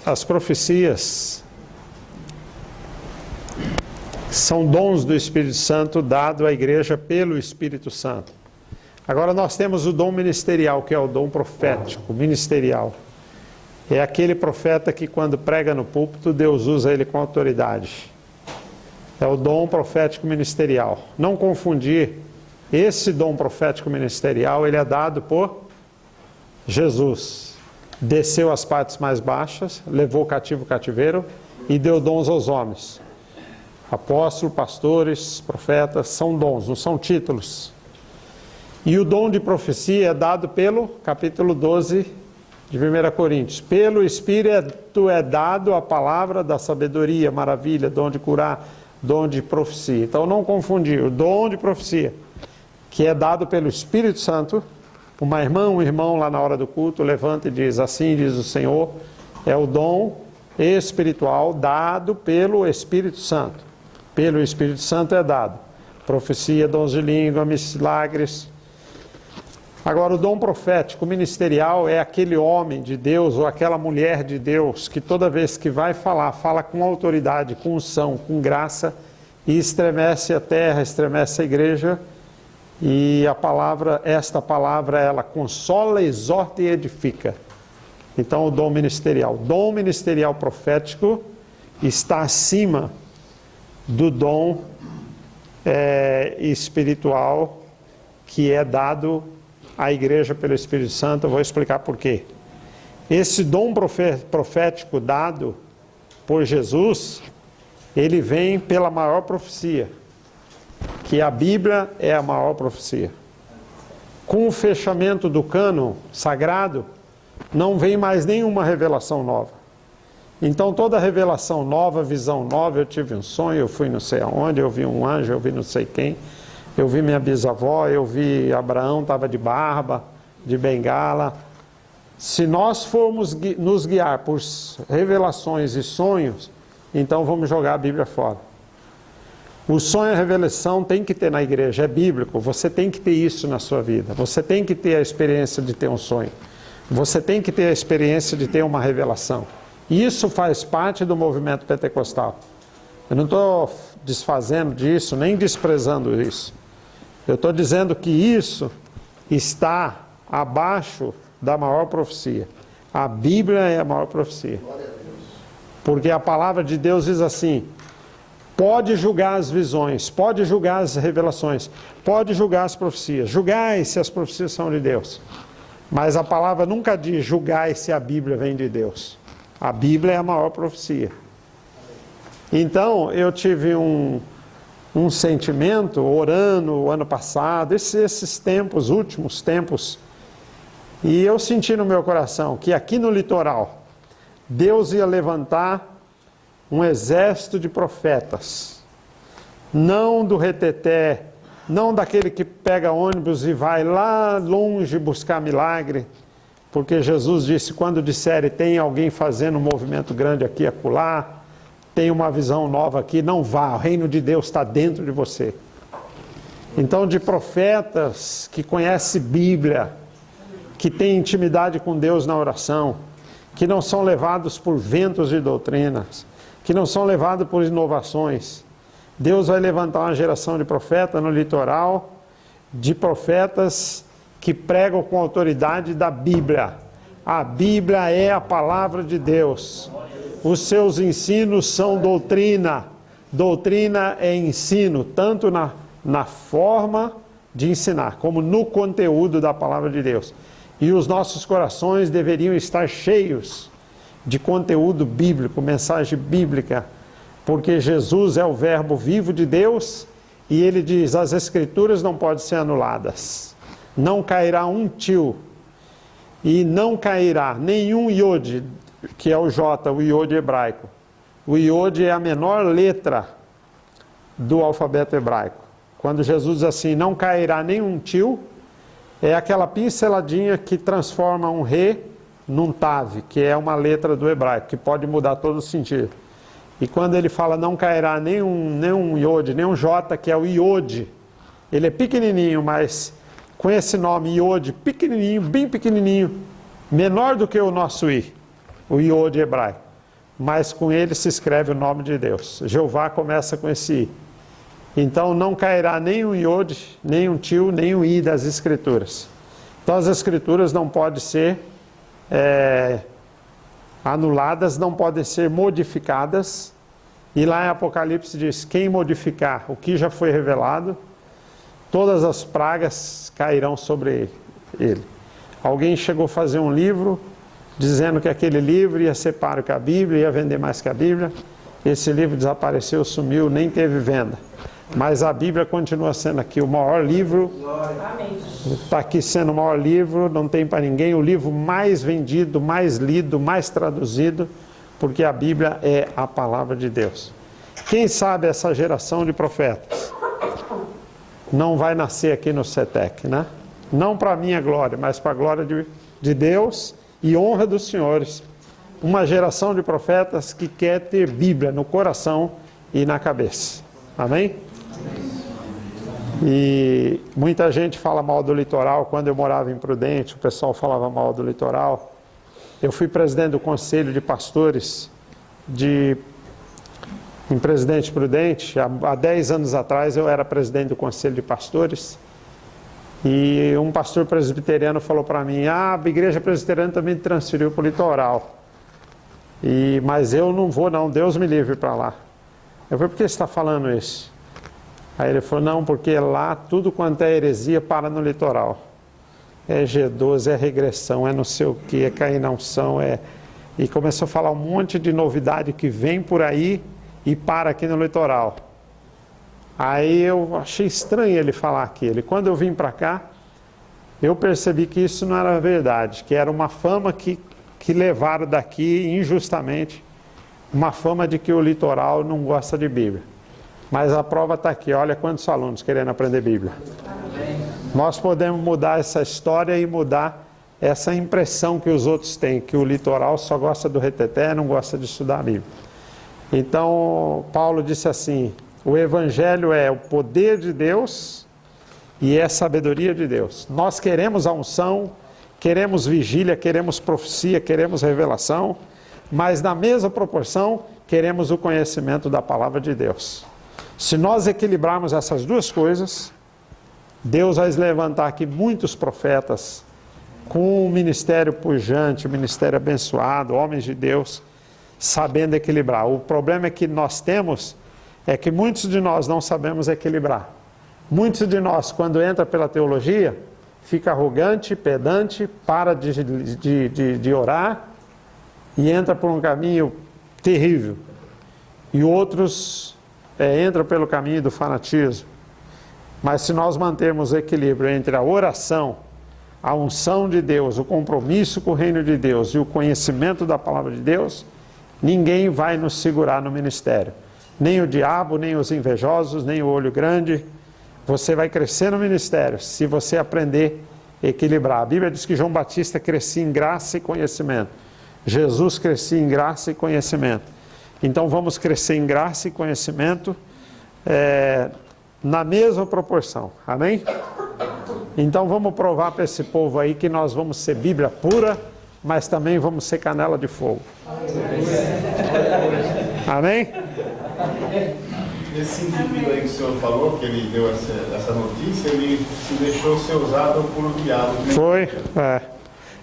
As profecias são dons do Espírito Santo dado à igreja pelo Espírito Santo. Agora nós temos o dom ministerial, que é o dom profético, ministerial. É aquele profeta que quando prega no púlpito, Deus usa ele com autoridade. É o dom profético ministerial. Não confundir, esse dom profético ministerial, ele é dado por Jesus. Desceu às partes mais baixas, levou o cativo o cativeiro e deu dons aos homens. Apóstolos, pastores, profetas, são dons, não são títulos. E o dom de profecia é dado pelo capítulo 12 de 1 Coríntios. Pelo Espírito é dado a palavra da sabedoria, maravilha, dom de curar, dom de profecia. Então não confundir, o dom de profecia, que é dado pelo Espírito Santo. Uma irmã, um irmão lá na hora do culto levanta e diz: assim diz o Senhor, é o dom espiritual dado pelo Espírito Santo. Pelo Espírito Santo é dado profecia, dons de língua, milagres. Agora o dom profético ministerial é aquele homem de Deus ou aquela mulher de Deus que toda vez que vai falar, fala com autoridade, com unção, com graça, e estremece a terra, estremece a igreja. E a palavra, esta palavra, ela consola, exorta e edifica. Então o dom ministerial profético está acima do dom espiritual que é dado à igreja pelo Espírito Santo. Eu vou explicar por quê. Esse dom profético dado por Jesus, ele vem pela maior profecia, que a Bíblia é a maior profecia. Com o fechamento do cânon sagrado, não vem mais nenhuma revelação nova. Então toda revelação nova, visão nova, eu tive um sonho, eu fui não sei aonde, eu vi um anjo, eu vi não sei quem, eu vi minha bisavó, eu vi Abraão, estava de barba, de bengala. Se nós formos nos guiar por revelações e sonhos, então vamos jogar a Bíblia fora. O sonho e a revelação tem que ter na igreja, é bíblico, você tem que ter isso na sua vida, você tem que ter a experiência de ter um sonho, você tem que ter a experiência de ter uma revelação. Isso faz parte do movimento pentecostal. Eu não estou desfazendo disso, nem desprezando isso. Eu estou dizendo que isso está abaixo da maior profecia. A Bíblia é a maior profecia. Porque a palavra de Deus diz assim: pode julgar as visões, pode julgar as revelações, pode julgar as profecias. Julgai se as profecias são de Deus. Mas a palavra nunca diz julgai se a Bíblia vem de Deus. A Bíblia é a maior profecia. Então, eu tive um sentimento, orando o ano passado, esses tempos, últimos tempos, e eu senti no meu coração que aqui no litoral, Deus ia levantar um exército de profetas, não do reteté, não daquele que pega ônibus e vai lá longe buscar milagre, porque Jesus disse, quando disserem tem alguém fazendo um movimento grande aqui, acolá, tem uma visão nova aqui, não vá, o reino de Deus está dentro de você. Então, de profetas que conhecem Bíblia, que têm intimidade com Deus na oração, que não são levados por ventos de doutrinas, que não são levados por inovações. Deus vai levantar uma geração de profetas no litoral, de profetas que pregam com autoridade da Bíblia. A Bíblia é a palavra de Deus. Os seus ensinos são doutrina. Doutrina é ensino, tanto na forma de ensinar, como no conteúdo da palavra de Deus. E os nossos corações deveriam estar cheios de conteúdo bíblico, mensagem bíblica, porque Jesus é o verbo vivo de Deus, e ele diz, as escrituras não podem ser anuladas. Não cairá um tio, e não cairá nenhum iode, que é o J, o iode hebraico. O iode é a menor letra do alfabeto hebraico. Quando Jesus diz assim, não cairá nenhum tio, é aquela pinceladinha que transforma um re num tav, que é uma letra do hebraico, que pode mudar todo o sentido. E quando ele fala não cairá nenhum iode, nenhum J, que é o iode, ele é pequenininho, mas com esse nome iode, pequenininho, bem pequenininho, menor do que o nosso I. o iod hebraico, mas com ele se escreve o nome de Deus. Jeová começa com esse I. Então não cairá nem um iod, nem um tio, nem um i das escrituras. Então as escrituras não podem ser anuladas, não podem ser modificadas. E lá em Apocalipse diz, quem modificar o que já foi revelado, todas as pragas cairão sobre ele. Alguém chegou a fazer um livro, dizendo que aquele livro ia ser páreo que a Bíblia, ia vender mais que a Bíblia. Esse livro desapareceu, sumiu, nem teve venda. Mas a Bíblia continua sendo aqui o maior livro. Está aqui sendo o maior livro, não tem para ninguém. O livro mais vendido, mais lido, mais traduzido, porque a Bíblia é a palavra de Deus. Quem sabe essa geração de profetas não vai nascer aqui no CETEC, né? Não para a minha glória, mas para a glória de Deus e honra dos senhores. Uma geração de profetas que quer ter Bíblia no coração e na cabeça. Amém? E muita gente fala mal do litoral. Quando eu morava em Prudente, o pessoal falava mal do litoral. Eu fui presidente do conselho de pastores em Presidente Prudente. Há 10 anos atrás eu era presidente do conselho de pastores. E um pastor presbiteriano falou para mim, a igreja presbiteriana também transferiu para o litoral. Mas eu não vou não, Deus me livre para lá. Eu falei, por que você está falando isso? Aí ele falou, não, porque lá tudo quanto é heresia para no litoral. É G12, é regressão, é não sei o que, é cair na unção, E começou a falar um monte de novidade que vem por aí e para aqui no litoral. Aí eu achei estranho ele falar aquilo. Quando eu vim para cá, eu percebi que isso não era verdade, que era uma fama que levaram daqui injustamente, uma fama de que o litoral não gosta de Bíblia. Mas a prova está aqui, olha quantos alunos querendo aprender Bíblia. Nós podemos mudar essa história e mudar essa impressão que os outros têm, que o litoral só gosta do reteté, não gosta de estudar a Bíblia. Então, Paulo disse assim, o Evangelho é o poder de Deus e é a sabedoria de Deus. Nós queremos a unção, queremos vigília, queremos profecia, queremos revelação, mas na mesma proporção queremos o conhecimento da palavra de Deus. Se nós equilibrarmos essas duas coisas, Deus vai levantar aqui muitos profetas com um ministério pujante, um ministério abençoado, homens de Deus, sabendo equilibrar. O problema é que nós temos, é que muitos de nós não sabemos equilibrar. Muitos de nós, quando entra pela teologia, fica arrogante, pedante, para de orar e entra por um caminho terrível. E outros entram pelo caminho do fanatismo. Mas se nós mantermos o equilíbrio entre a oração, a unção de Deus, o compromisso com o reino de Deus e o conhecimento da palavra de Deus, ninguém vai nos segurar no ministério. Nem o diabo, nem os invejosos, nem o olho grande. Você vai crescer no ministério se você aprender a equilibrar. A Bíblia diz que João Batista crescia em graça e conhecimento. Jesus crescia em graça e conhecimento. Então vamos crescer em graça e conhecimento na mesma proporção. Amém? Então vamos provar para esse povo aí que nós vamos ser Bíblia pura, mas também vamos ser canela de fogo. Amém? Esse indivíduo aí que o senhor falou, que ele deu essa notícia, ele se deixou ser usado por o diabo. Foi,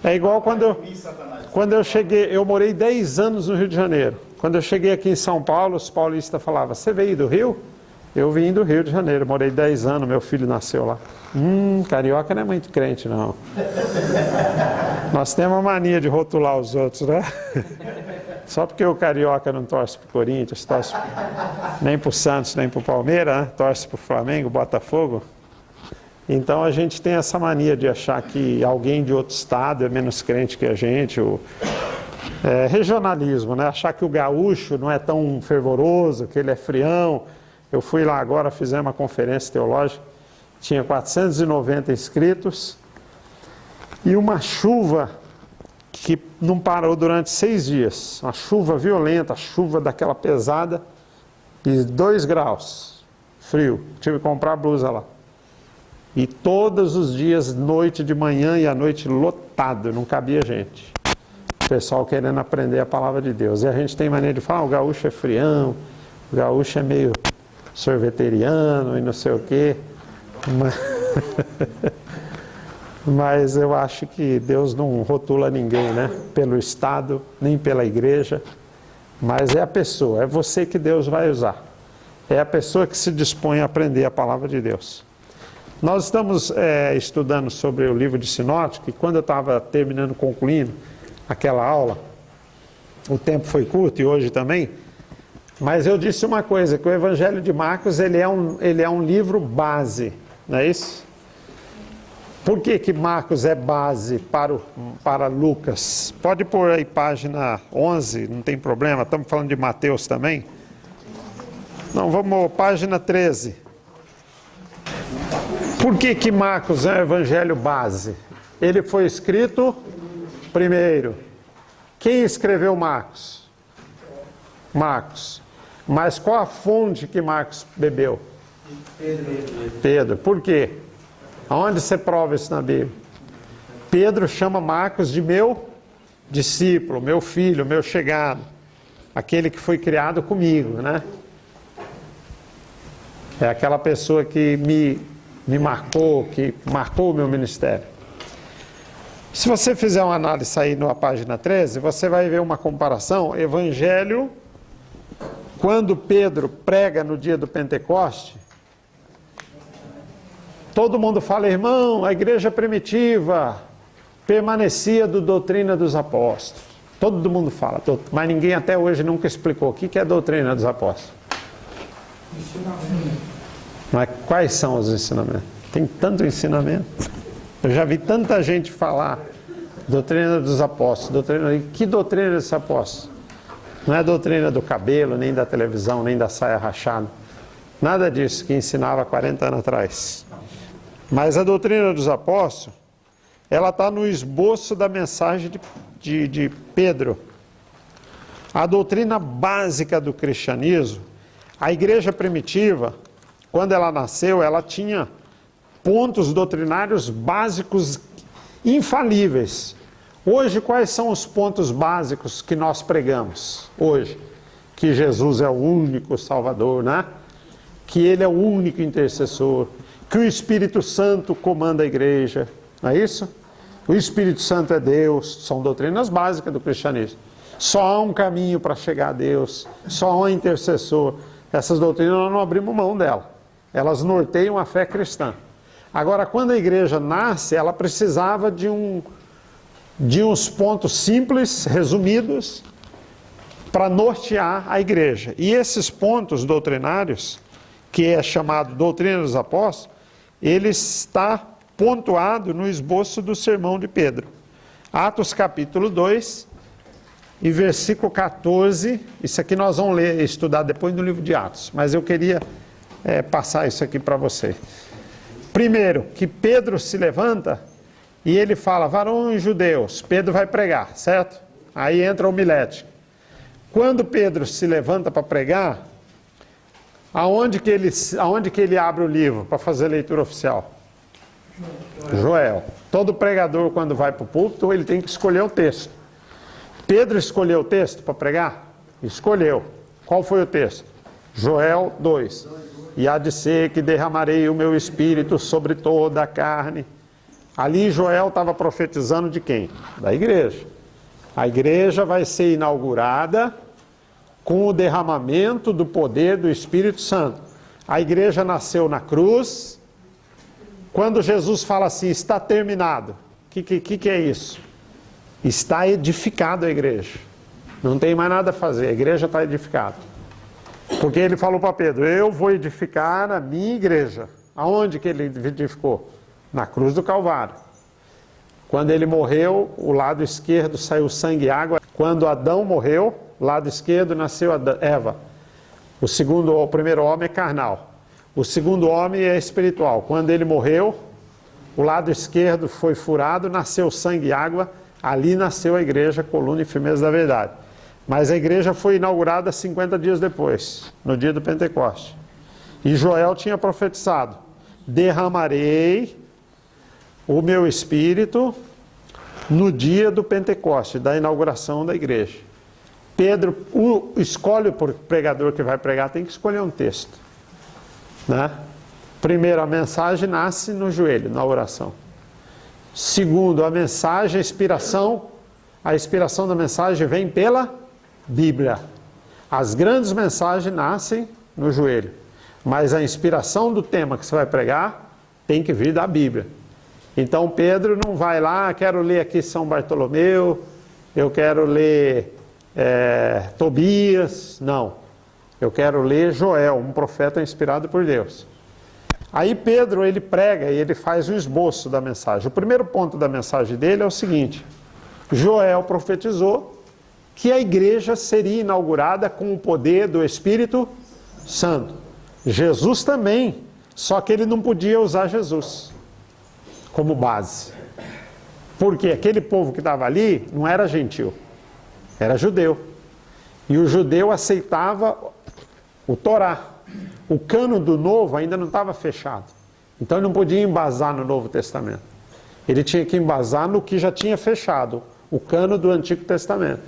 é igual quando eu cheguei, eu morei 10 anos no Rio de Janeiro. Quando eu cheguei aqui em São Paulo, os paulistas falavam, você veio do Rio? Eu vim do Rio de Janeiro, morei 10 anos, meu filho nasceu lá. Carioca não é muito crente, não. Nós temos uma mania de rotular os outros, né? Só porque o carioca não torce para o Corinthians, torce nem para o Santos, nem para o Palmeiras, né? Torce para o Flamengo, Botafogo. Então a gente tem essa mania de achar que alguém de outro estado é menos crente que a gente, regionalismo, né? Achar que o gaúcho não é tão fervoroso, que ele é frião. Eu fui lá agora, fizemos uma conferência teológica, tinha 490 inscritos e uma chuva que não parou durante 6 dias, uma chuva violenta, chuva daquela pesada, e 2 graus, frio, tive que comprar blusa lá. E todos os dias, noite de manhã e à noite, lotado, não cabia gente. pessoal querendo aprender a palavra de Deus. E a gente tem maneira de falar, o gaúcho é frião, o gaúcho é meio sorveteriano e não sei o quê. Mas eu acho que Deus não rotula ninguém, né? Pelo Estado, nem pela igreja. Mas é a pessoa, é você que Deus vai usar. É a pessoa que se dispõe a aprender a palavra de Deus. Nós estamos estudando sobre o livro de Sinótico, e quando eu estava concluindo aquela aula, o tempo foi curto e hoje também, mas eu disse uma coisa, que o Evangelho de Marcos ele é um livro base, não é isso? Por que Marcos é base para Lucas? Pode pôr aí página 11, não tem problema, estamos falando de Mateus também. Não, vamos, página 13. Por que Marcos é um evangelho base? Ele foi escrito primeiro. Quem escreveu Marcos? Marcos. Mas qual a fonte que Marcos bebeu? Pedro. Por quê? Aonde você prova isso na Bíblia? Pedro chama Marcos de meu discípulo, meu filho, meu chegado. Aquele que foi criado comigo, né? É aquela pessoa que me marcou, que marcou o meu ministério. Se você fizer uma análise aí na página 13, você vai ver uma comparação. Evangelho, quando Pedro prega no dia do Pentecoste, todo mundo fala, irmão, a igreja primitiva permanecia do doutrina dos apóstolos. Todo mundo fala, mas ninguém até hoje nunca explicou o que é a doutrina dos apóstolos. Mas quais são os ensinamentos? Tem tanto ensinamento. Eu já vi tanta gente falar doutrina dos apóstolos. Que doutrina dos apóstolos? Não é a doutrina do cabelo, nem da televisão, nem da saia rachada. Nada disso que ensinava 40 anos atrás. Mas a doutrina dos apóstolos, ela está no esboço da mensagem de Pedro. A doutrina básica do cristianismo, a igreja primitiva, quando ela nasceu, ela tinha pontos doutrinários básicos infalíveis. Hoje, quais são os pontos básicos que nós pregamos? Hoje, que Jesus é o único Salvador, né? Que Ele é o único intercessor, que o Espírito Santo comanda a igreja, não é isso? O Espírito Santo é Deus, são doutrinas básicas do cristianismo. Só há um caminho para chegar a Deus, só há um intercessor. Essas doutrinas nós não abrimos mão dela. Elas norteiam a fé cristã. Agora, quando a igreja nasce, ela precisava de uns pontos simples, resumidos, para nortear a igreja. E esses pontos doutrinários, que é chamado doutrina dos apóstolos, ele está pontuado no esboço do sermão de Pedro. Atos capítulo 2 e versículo 14, isso aqui nós vamos ler e estudar depois no livro de Atos, mas eu queria passar isso aqui para você. Primeiro, que Pedro se levanta e ele fala, varões judeus, Pedro vai pregar, certo? Aí entra o homilético. Quando Pedro se levanta para pregar, aonde que ele abre o livro para fazer a leitura oficial? Joel. Todo pregador, quando vai para o púlpito, ele tem que escolher o texto. Pedro escolheu o texto para pregar? Escolheu. Qual foi o texto? Joel 2. E há de ser que derramarei o meu espírito sobre toda a carne. Ali Joel estava profetizando de quem? Da igreja. A igreja vai ser inaugurada com o derramamento do poder do Espírito Santo. A igreja nasceu na cruz. Quando Jesus fala assim, está terminado, o que é isso? Está edificada a igreja. Não tem mais nada a fazer, a igreja está edificada. Porque ele falou para Pedro, eu vou edificar a minha igreja. Aonde que ele edificou? Na cruz do Calvário. Quando ele morreu, o lado esquerdo saiu sangue e água. Quando Adão morreu, lado esquerdo nasceu Eva. O primeiro homem é carnal. O segundo homem é espiritual. Quando ele morreu, o lado esquerdo foi furado, nasceu sangue e água. Ali nasceu a igreja, coluna e firmeza da verdade. Mas a igreja foi inaugurada 50 dias depois, no dia do Pentecoste. E Joel tinha profetizado, derramarei o meu espírito no dia do Pentecoste, da inauguração da igreja. Pedro escolhe o pregador que vai pregar, tem que escolher um texto, né? Primeiro, a mensagem nasce no joelho, na oração. Segundo, a mensagem, a inspiração da mensagem vem pela Bíblia. As grandes mensagens nascem no joelho, mas a inspiração do tema que você vai pregar tem que vir da Bíblia. Então Pedro não vai lá, quero ler aqui São Bartolomeu, eu quero ler Tobias, não. Eu quero ler Joel, um profeta inspirado por Deus. Aí Pedro, ele prega e ele faz um esboço da mensagem. O primeiro ponto da mensagem dele é o seguinte: Joel profetizou que a igreja seria inaugurada com o poder do Espírito Santo. Jesus também, só que ele não podia usar Jesus como base. Porque aquele povo que estava ali não era gentil, era judeu. E o judeu aceitava o Torá. O cano do Novo ainda não estava fechado. Então ele não podia embasar no Novo Testamento. Ele tinha que embasar no que já tinha fechado, o cano do Antigo Testamento.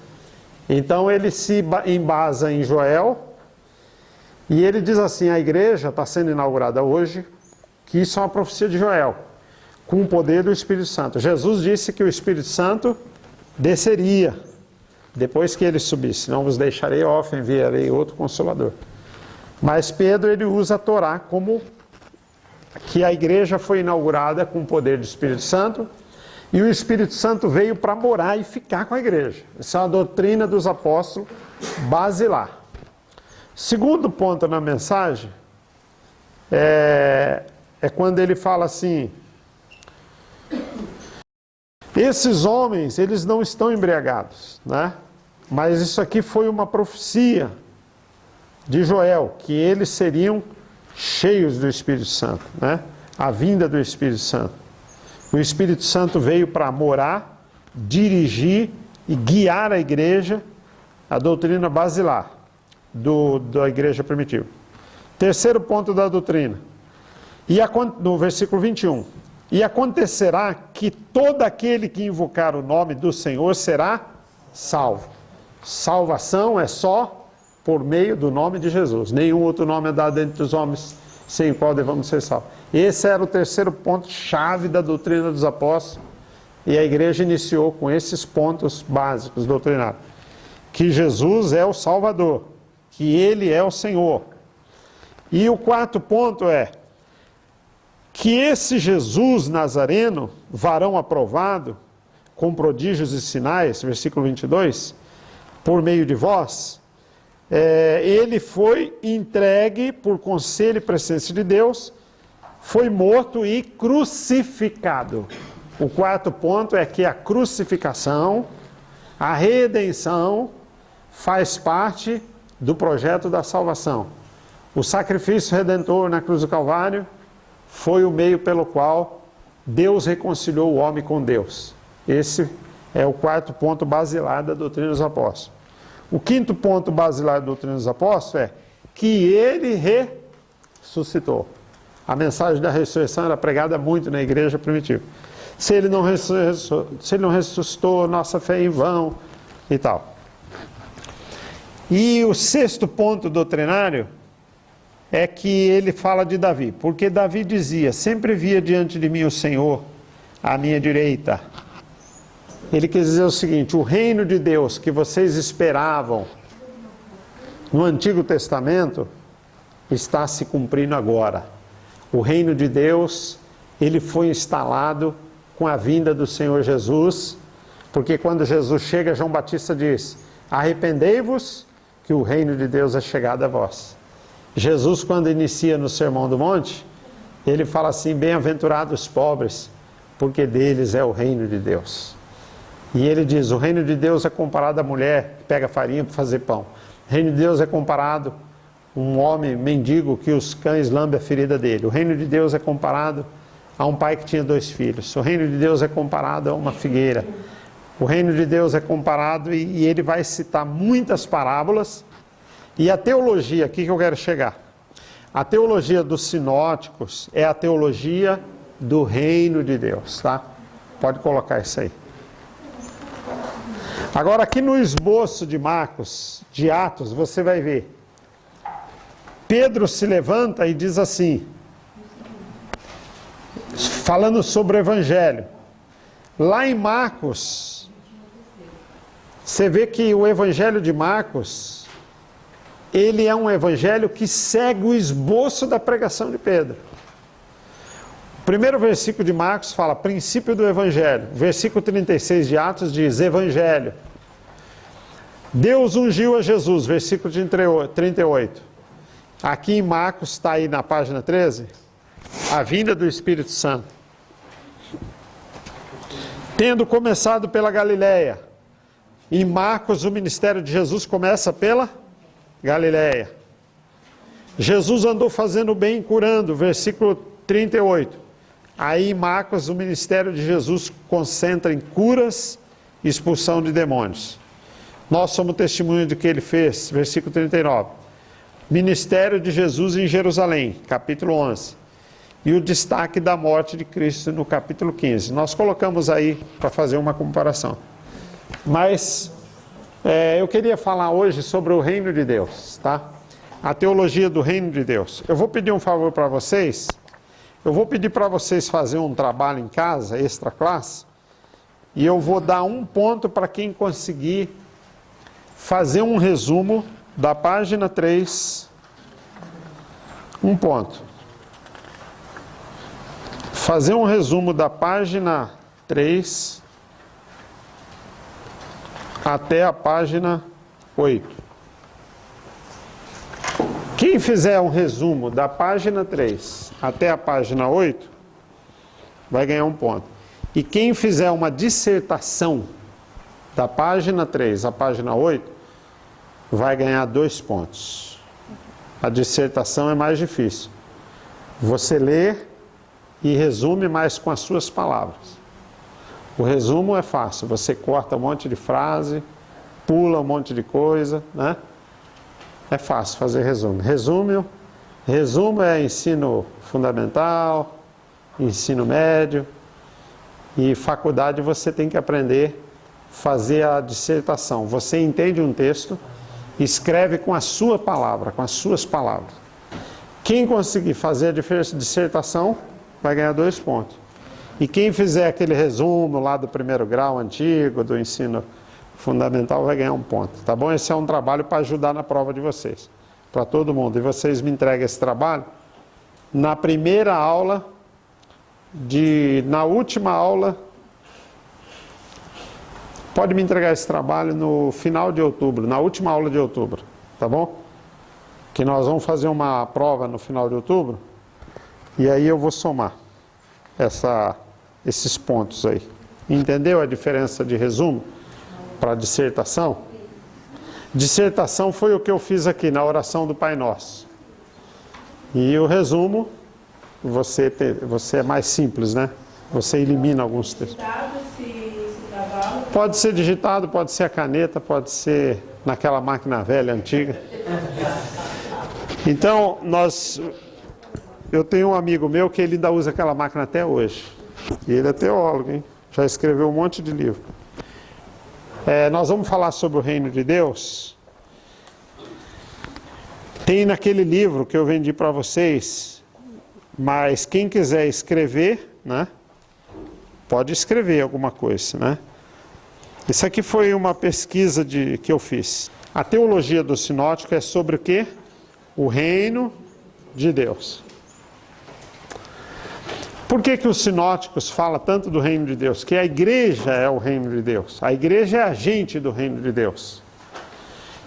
Então ele se embasa em Joel, e ele diz assim: a igreja está sendo inaugurada hoje, que isso é uma profecia de Joel, com o poder do Espírito Santo. Jesus disse que o Espírito Santo desceria depois que ele subisse. Não vos deixarei órfão, enviarei outro Consolador. Mas Pedro, ele usa a Torá como que a igreja foi inaugurada com o poder do Espírito Santo, e o Espírito Santo veio para morar e ficar com a igreja. Essa é uma doutrina dos apóstolos basilar. Segundo ponto na mensagem é quando ele fala assim: esses homens, eles não estão embriagados, né? Mas isso aqui foi uma profecia de Joel, que eles seriam cheios do Espírito Santo, né? A vinda do Espírito Santo. O Espírito Santo veio para morar, dirigir e guiar a igreja, a doutrina basilar da igreja primitiva. Terceiro ponto da doutrina, no versículo 21. E acontecerá que todo aquele que invocar o nome do Senhor será salvo. Salvação é só por meio do nome de Jesus. Nenhum outro nome é dado entre os homens sem o qual devamos ser salvos. Esse era o terceiro ponto-chave da doutrina dos apóstolos, e a igreja iniciou com esses pontos básicos doutrinários. Que Jesus é o Salvador, que Ele é o Senhor. E o quarto ponto é que esse Jesus Nazareno, varão aprovado, com prodígios e sinais, versículo 22, por meio de vós, ele foi entregue por conselho e presença de Deus, foi morto e crucificado. O quarto ponto é que a crucificação, a redenção, faz parte do projeto da salvação. O sacrifício redentor na cruz do Calvário foi o meio pelo qual Deus reconciliou o homem com Deus. Esse é o quarto ponto basilar da doutrina dos apóstolos. O quinto ponto basilar da doutrina dos apóstolos é que ele ressuscitou. A mensagem da ressurreição era pregada muito na igreja primitiva. Se ele não ressuscitou, nossa fé é em vão e tal. E o sexto ponto doutrinário é que ele fala de Davi, porque Davi dizia: sempre via diante de mim o Senhor à minha direita. Ele quer dizer o seguinte: o reino de Deus que vocês esperavam no Antigo Testamento está se cumprindo agora. O reino de Deus, ele foi instalado com a vinda do Senhor Jesus, porque quando Jesus chega, João Batista diz: arrependei-vos, que o reino de Deus é chegado a vós. Jesus, quando inicia no Sermão do Monte, ele fala assim: bem-aventurados os pobres, porque deles é o reino de Deus. E ele diz: o reino de Deus é comparado à mulher que pega farinha para fazer pão. O reino de Deus é comparado a um homem mendigo que os cães lambem a ferida dele. O reino de Deus é comparado a um pai que tinha 2 filhos. O reino de Deus é comparado a uma figueira. O reino de Deus é comparado, e ele vai citar muitas parábolas. E a teologia, aqui que eu quero chegar, a teologia dos sinóticos é a teologia do reino de Deus, tá? Pode colocar isso aí. Agora aqui no esboço de Marcos, de Atos, você vai ver. Pedro se levanta e diz assim, falando sobre o Evangelho. Lá em Marcos, você vê que o Evangelho de Marcos, ele é um evangelho que segue o esboço da pregação de Pedro. O primeiro versículo de Marcos fala, princípio do Evangelho. O versículo 36 de Atos diz, Evangelho. Deus ungiu a Jesus, versículo 38. Aqui em Marcos, está aí na página 13, a vinda do Espírito Santo. Tendo começado pela Galileia. Em Marcos, o ministério de Jesus começa pela Galileia. Jesus andou fazendo bem e curando, versículo 38. Aí em Marcos, o ministério de Jesus concentra em curas e expulsão de demônios. Nós somos testemunho do que ele fez, versículo 39. Ministério de Jesus em Jerusalém, capítulo 11. E o destaque da morte de Cristo no capítulo 15. Nós colocamos aí para fazer uma comparação. Mas eu queria falar hoje sobre o reino de Deus, tá? A teologia do reino de Deus. Eu vou pedir um favor para vocês. Eu vou pedir para vocês fazerem um trabalho em casa, extra classe, e eu vou dar um ponto para quem conseguir fazer um resumo da página 3. Um ponto. Fazer um resumo da página 3 até a página 8. Quem fizer um resumo da página 3 até a página 8, vai ganhar um ponto. E quem fizer uma dissertação da página 3 à página 8, vai ganhar 2 pontos. A dissertação é mais difícil. Você lê e resume mais com as suas palavras. O resumo é fácil. Você corta um monte de frase, pula um monte de coisa, né? É fácil fazer resumo. Resumo é ensino fundamental, ensino médio, e faculdade você tem que aprender a fazer a dissertação. Você entende um texto, escreve com a sua palavra, com as suas palavras. Quem conseguir fazer a dissertação vai ganhar 2 pontos. E quem fizer aquele resumo lá do primeiro grau antigo, do ensino fundamental, vai ganhar 1 ponto, tá bom? Esse é um trabalho para ajudar na prova de vocês, para todo mundo. E vocês me entregam esse trabalho na primeira aula, na última aula, pode me entregar esse trabalho no final de outubro, na última aula de outubro, tá bom? Que nós vamos fazer uma prova no final de outubro, e aí eu vou somar esses pontos aí. Entendeu a diferença de resumo para dissertação? Dissertação foi o que eu fiz aqui na oração do Pai Nosso. E o resumo, você é mais simples, né? Você elimina alguns textos. Pode ser digitado, pode ser a caneta, pode ser naquela máquina velha, antiga. Então, eu tenho um amigo meu que ele ainda usa aquela máquina até hoje. E ele é teólogo, hein? Já escreveu um monte de livro. Nós vamos falar sobre o reino de Deus. Tem naquele livro que eu vendi para vocês, mas quem quiser escrever, né? Pode escrever alguma coisa, né? Isso aqui foi uma pesquisa que eu fiz. A teologia do sinótico é sobre o quê? O reino de Deus. Por que os sinóticos falam tanto do reino de Deus? Que a igreja é o reino de Deus. A igreja é agente do reino de Deus.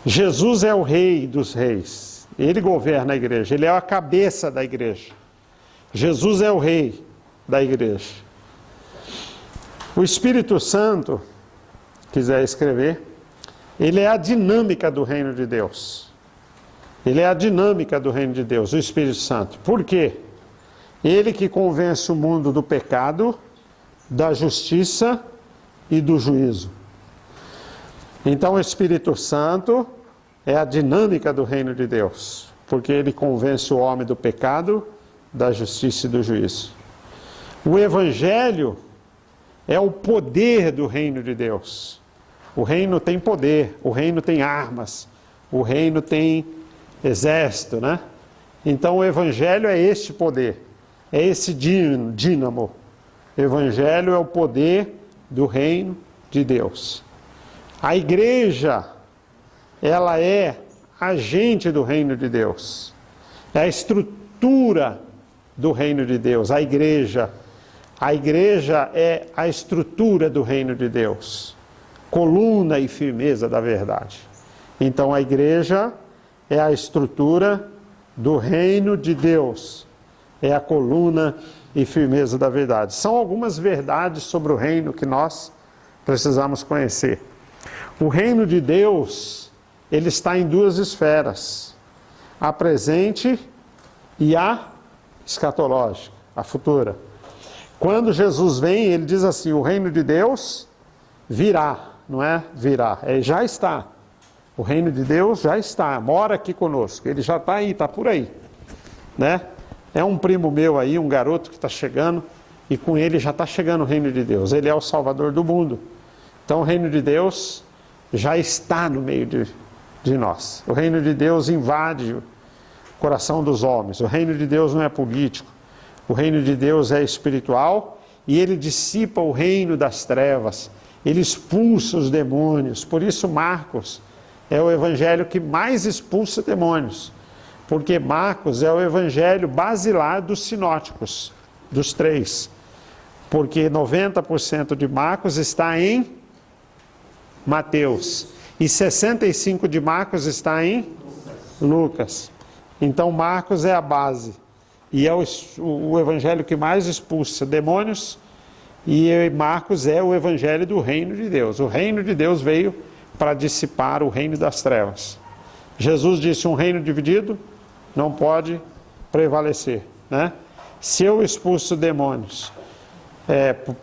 Jesus é o rei dos reis. Ele governa a igreja. Ele é a cabeça da igreja. Jesus é o rei da igreja. O Espírito Santo, quiser escrever, ele é a dinâmica do reino de Deus. Ele é a dinâmica do reino de Deus, o Espírito Santo. Por quê? Ele que convence o mundo do pecado, da justiça e do juízo. Então o Espírito Santo é a dinâmica do reino de Deus, porque ele convence o homem do pecado, da justiça e do juízo. O Evangelho é o poder do reino de Deus. O reino tem poder, o reino tem armas, o reino tem exército, né? Então o evangelho é este poder, é esse dínamo. O evangelho é o poder do reino de Deus. A igreja, ela é agente do reino de Deus. É a estrutura do reino de Deus. A igreja é a estrutura do reino de Deus. Coluna e firmeza da verdade. Então a igreja é a estrutura do reino de Deus. É a coluna e firmeza da verdade. São algumas verdades sobre o reino que nós precisamos conhecer. O reino de Deus, ele está em duas esferas. A presente e a escatológica, a futura. Quando Jesus vem, ele diz assim, o reino de Deus virá, não é virá, já está. O reino de Deus já está, mora aqui conosco, ele já está aí, está por aí, né? É um primo meu aí, um garoto que está chegando, e com ele já está chegando o reino de Deus, ele é o Salvador do mundo. Então o reino de Deus já está no meio de nós. O reino de Deus invade o coração dos homens. O reino de Deus não é político. O reino de Deus é espiritual e ele dissipa o reino das trevas. Ele expulsa os demônios. Por isso Marcos é o evangelho que mais expulsa demônios. Porque Marcos é o evangelho basilar dos sinóticos, dos três. Porque 90% de Marcos está em Mateus. E 65% de Marcos está em Lucas. Então Marcos é a base. E é o evangelho que mais expulsa demônios. E Marcos é o evangelho do reino de Deus. O reino de Deus veio para dissipar o reino das trevas. Jesus disse, um reino dividido não pode prevalecer, né? Se eu expulso demônios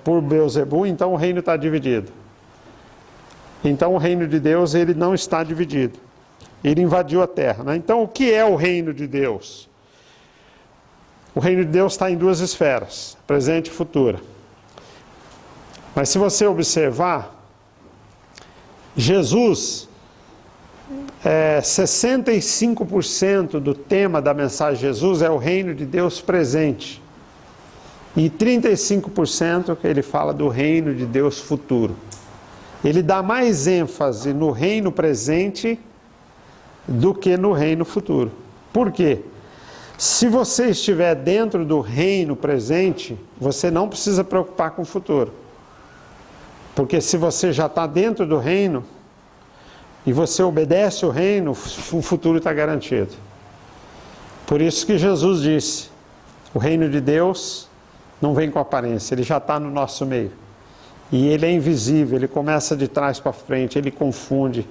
por Beelzebul, então o reino está dividido. Então o reino de Deus, ele não está dividido. Ele invadiu a terra, né? Então o que é o reino de Deus? O reino de Deus está em duas esferas, presente e futura. Mas se você observar, Jesus, 65% do tema da mensagem de Jesus é o reino de Deus presente. E 35% que ele fala do reino de Deus futuro. Ele dá mais ênfase no reino presente do que no reino futuro. Por quê? Se você estiver dentro do reino presente, você não precisa preocupar com o futuro. Porque se você já está dentro do reino, e você obedece o reino, o futuro está garantido. Por isso que Jesus disse, o reino de Deus não vem com aparência, ele já está no nosso meio. E ele é invisível, ele começa de trás para frente, ele confunde.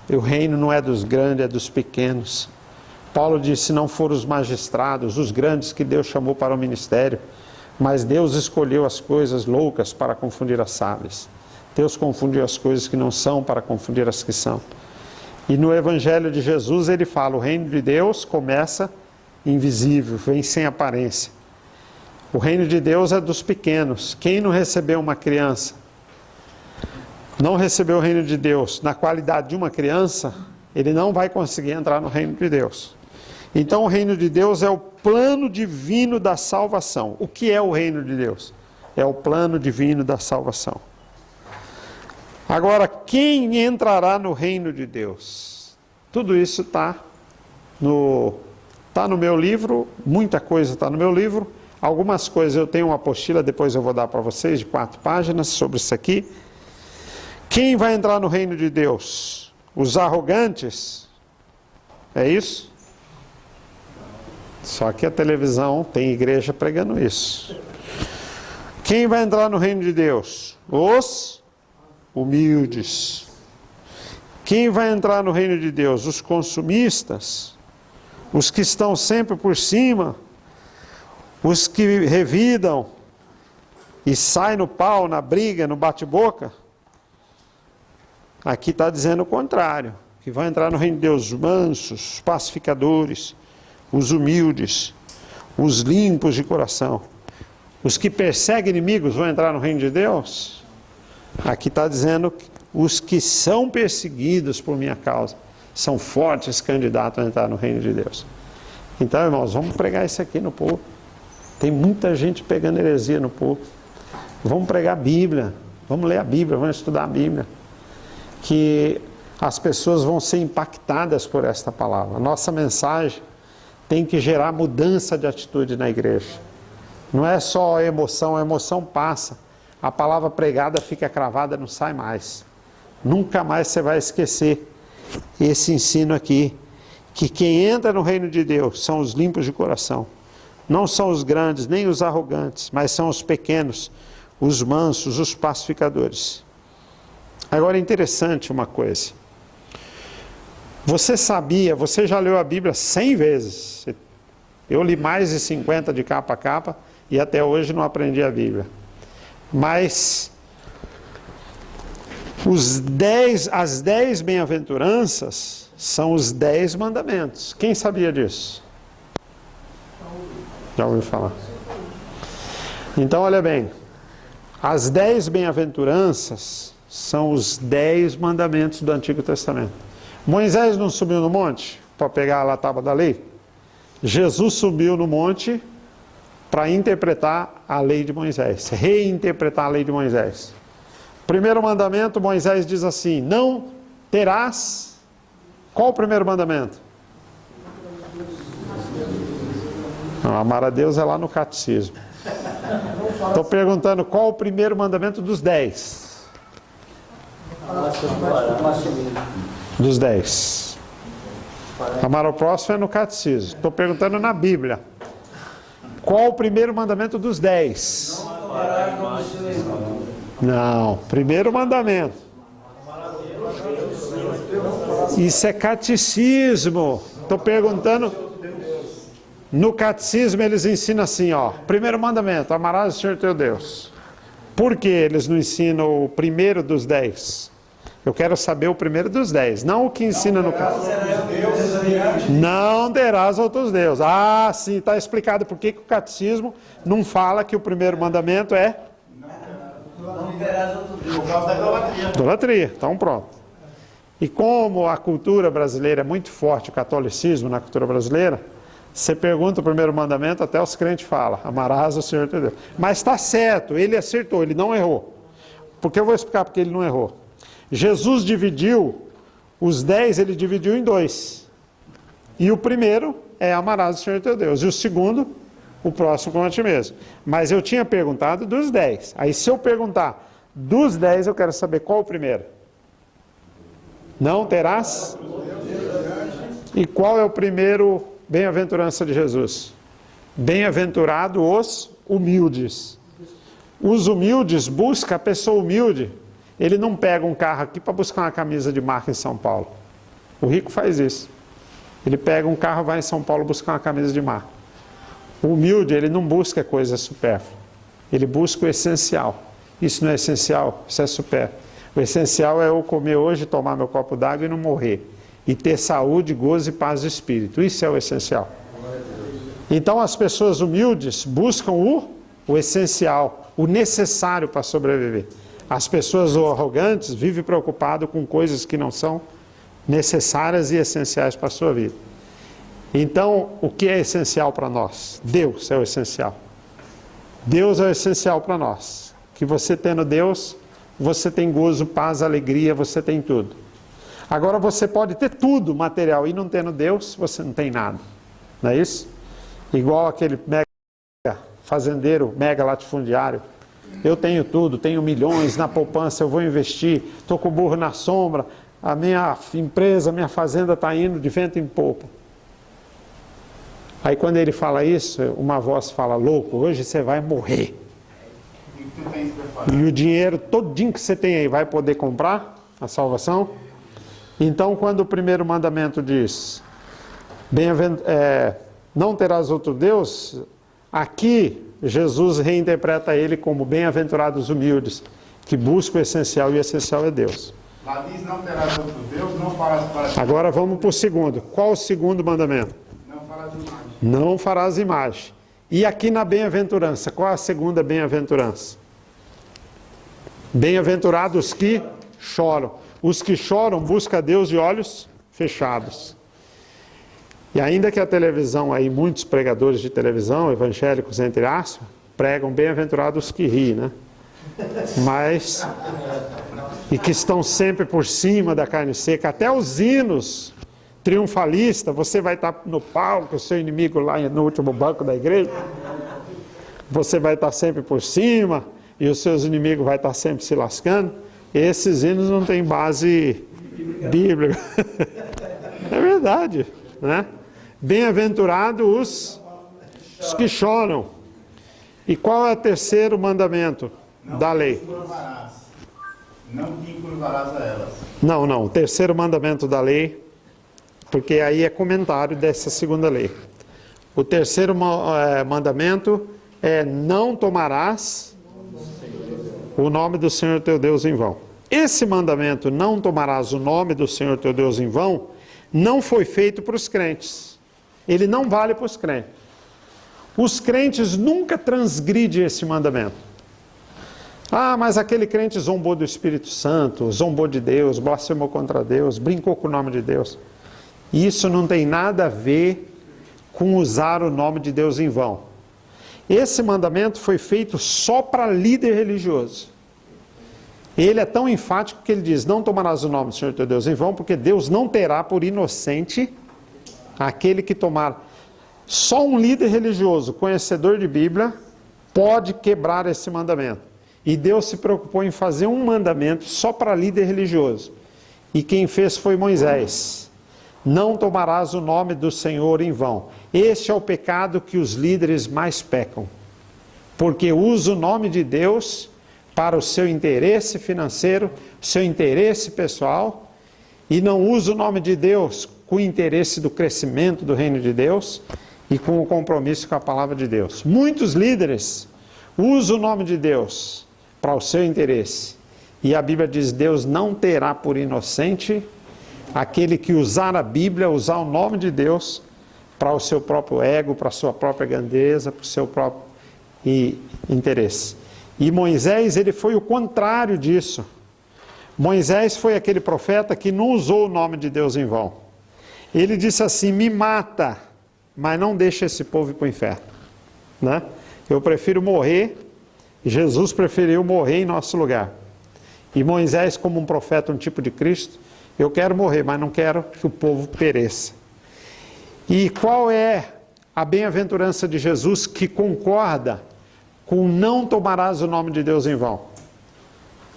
O reino não é dos grandes, é dos pequenos. Paulo disse, não foram os magistrados, os grandes que Deus chamou para o ministério, mas Deus escolheu as coisas loucas para confundir as sábias. Deus confundiu as coisas que não são para confundir as que são. E no Evangelho de Jesus ele fala, o reino de Deus começa invisível, vem sem aparência. O reino de Deus é dos pequenos. Quem não recebeu uma criança, não recebeu o reino de Deus na qualidade de uma criança, ele não vai conseguir entrar no reino de Deus. Então o reino de Deus é o plano divino da salvação. O que é o reino de Deus? É o plano divino da salvação. Agora, quem entrará no reino de Deus? Tudo isso está no meu livro, muita coisa está no meu livro. Algumas coisas eu tenho uma apostila, depois eu vou dar para vocês, de 4 páginas, sobre isso aqui. Quem vai entrar no reino de Deus? Os arrogantes? É isso? Só que a televisão tem igreja pregando isso. Quem vai entrar no reino de Deus? Os humildes. Quem vai entrar no reino de Deus? Os consumistas, os que estão sempre por cima, os que revidam e saem no pau, na briga, no bate-boca. Aqui está dizendo o contrário, que vai entrar no reino de Deus os mansos, os pacificadores, os humildes, os limpos de coração. Os que perseguem inimigos vão entrar no reino de Deus? Aqui está dizendo os que são perseguidos por minha causa são fortes candidatos a entrar no reino de Deus. Então, irmãos, vamos pregar isso aqui no povo. Tem muita gente pegando heresia no povo. Vamos pregar a Bíblia, vamos ler a Bíblia, vamos estudar a Bíblia. Que as pessoas vão ser impactadas por esta palavra. A nossa mensagem tem que gerar mudança de atitude na igreja. Não é só a emoção passa. A palavra pregada fica cravada, não sai mais. Nunca mais você vai esquecer esse ensino aqui, que quem entra no reino de Deus são os limpos de coração. Não são os grandes, nem os arrogantes, mas são os pequenos, os mansos, os pacificadores. Agora é interessante uma coisa. Você sabia, você já leu a Bíblia 100 vezes. Eu li mais de 50 de capa a capa e até hoje não aprendi a Bíblia. Mas as 10 bem-aventuranças são os 10 mandamentos. Quem sabia disso? Já ouviu falar? Então, olha bem. As 10 bem-aventuranças são os 10 mandamentos do Antigo Testamento. Moisés não subiu no monte para pegar lá a tábua da lei? Jesus subiu no monte para interpretar a lei de Moisés, reinterpretar a lei de Moisés. Primeiro mandamento, Moisés diz assim: não terás. Qual o primeiro mandamento? Não, amar a Deus é lá no catecismo. Estou perguntando qual o primeiro mandamento dos 10. Dos 10. Amar ao próximo é no catecismo. Estou perguntando na Bíblia. Qual o primeiro mandamento dos 10? Não, primeiro mandamento. Isso é catecismo. Estou perguntando. No catecismo eles ensinam assim, ó. Primeiro mandamento, amarás o Senhor teu Deus. Por que eles não ensinam o primeiro dos 10? Eu quero saber o primeiro dos 10, não o que ensina no catecismo. Não terás outros deuses. Ah, sim, está explicado por que o catecismo não fala que o primeiro mandamento é idolatria. Então pronto. E como a cultura brasileira é muito forte, o catolicismo na cultura brasileira, você pergunta o primeiro mandamento, até os crentes falam: amarás o Senhor teu Deus. Mas está certo, ele acertou, ele não errou. Porque eu vou explicar porque ele não errou. Jesus dividiu os 10, ele dividiu em 2. E o primeiro é amarás o Senhor teu Deus. E o segundo, o próximo como a ti mesmo. Mas eu tinha perguntado dos 10. Aí se eu perguntar dos 10, eu quero saber qual o primeiro. Não terás? E qual é o primeiro bem-aventurança de Jesus? Bem-aventurado os humildes. Os humildes buscam a pessoa humilde. Ele não pega um carro aqui para buscar uma camisa de marca em São Paulo. O rico faz isso. Ele pega um carro e vai em São Paulo buscar uma camisa de marca. O humilde, ele não busca coisa supérflua. Ele busca o essencial. Isso não é essencial, isso é supérfluo. O essencial é eu comer hoje, tomar meu copo d'água e não morrer. E ter saúde, gozo e paz de espírito. Isso é o essencial. Então as pessoas humildes buscam o essencial, o necessário para sobreviver. As pessoas arrogantes vivem preocupadas com coisas que não são necessárias e essenciais para a sua vida. Então, o que é essencial para nós? Deus é o essencial. Deus é o essencial para nós. Que você tendo Deus, você tem gozo, paz, alegria, você tem tudo. Agora você pode ter tudo material e não tendo Deus, você não tem nada. Não é isso? Igual aquele mega fazendeiro, mega latifundiário. Eu tenho tudo, tenho milhões na poupança, eu vou investir, estou com o burro na sombra, a minha empresa, a minha fazenda está indo de vento em popa. Aí quando ele fala isso, uma voz fala: louco, hoje você vai morrer. E o dinheiro todinho que você tem aí vai poder comprar a salvação? Então quando o primeiro mandamento diz, não terás outro Deus, aqui Jesus reinterpreta ele como bem-aventurados humildes, que buscam o essencial, e o essencial é Deus. Lá diz: não terás outro Deus, não farás para ti. Agora vamos para o segundo. Qual o segundo mandamento? Não farás imagem. Não farás imagem. E aqui na bem-aventurança, qual a segunda bem-aventurança? Bem-aventurados que choram. Os que choram buscam a Deus de olhos fechados. E ainda que a televisão, aí muitos pregadores de televisão, evangélicos entre aspas, pregam bem-aventurados que riem, né? Mas, e que estão sempre por cima da carne seca, até os hinos triunfalistas, você vai estar no palco, o seu inimigo lá no último banco da igreja, você vai estar sempre por cima, e os seus inimigos vai estar sempre se lascando. Esses hinos não têm base bíblica. É verdade, né? Bem-aventurados os que choram. E qual é o terceiro mandamento da lei? Não te encurvarás a elas. Não, o terceiro mandamento da lei, porque aí é comentário dessa segunda lei. O terceiro mandamento é: não tomarás o nome do Senhor teu Deus em vão. Esse mandamento, não tomarás o nome do Senhor teu Deus em vão, não foi feito para os crentes. Ele não vale para os crentes. Os crentes nunca transgridem esse mandamento. Ah, mas aquele crente zombou do Espírito Santo, zombou de Deus, blasfemou contra Deus, brincou com o nome de Deus. Isso não tem nada a ver com usar o nome de Deus em vão. Esse mandamento foi feito só para líder religioso. Ele é tão enfático que ele diz: não tomarás o nome do Senhor teu Deus em vão, porque Deus não terá por inocente aquele que tomar. Só um líder religioso, conhecedor de Bíblia, pode quebrar esse mandamento. E Deus se preocupou em fazer um mandamento só para líder religioso. E quem fez foi Moisés. Não tomarás o nome do Senhor em vão. Este é o pecado que os líderes mais pecam. Porque usa o nome de Deus para o seu interesse financeiro, seu interesse pessoal, e não usa o nome de Deus com o interesse do crescimento do reino de Deus e com o compromisso com a palavra de Deus. Muitos líderes usam o nome de Deus para o seu interesse. E a Bíblia diz: Deus não terá por inocente aquele que usar a Bíblia, usar o nome de Deus para o seu próprio ego, para a sua própria grandeza, para o seu próprio interesse. E Moisés, ele foi o contrário disso. Moisés foi aquele profeta que não usou o nome de Deus em vão. Ele disse assim: me mata, mas não deixa esse povo ir para o inferno, né? Eu prefiro morrer. Jesus preferiu morrer em nosso lugar. E Moisés, como um profeta, um tipo de Cristo: eu quero morrer, mas não quero que o povo pereça. E qual é a bem-aventurança de Jesus que concorda com não tomarás o nome de Deus em vão?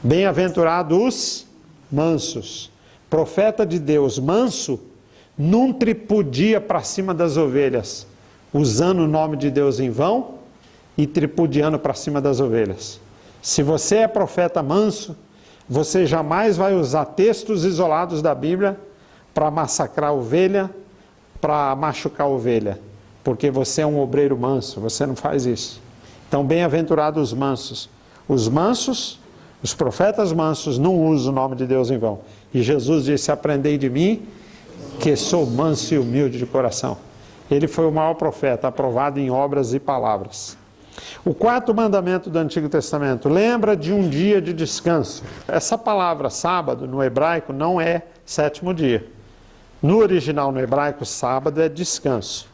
Bem-aventurados os mansos. Profeta de Deus manso não tripudia para cima das ovelhas, usando o nome de Deus em vão e tripudiando para cima das ovelhas. Se você é profeta manso, você jamais vai usar textos isolados da Bíblia para massacrar a ovelha, para machucar a ovelha, porque você é um obreiro manso, você não faz isso. Então, bem-aventurados os mansos. Os mansos, os profetas mansos, não usam o nome de Deus em vão. E Jesus disse: aprendei de mim, que sou manso e humilde de coração. Ele foi o maior profeta, aprovado em obras e palavras. O quarto mandamento do Antigo Testamento: lembra de um dia de descanso. Essa palavra sábado no hebraico não é sétimo dia. No original no hebraico, sábado é descanso.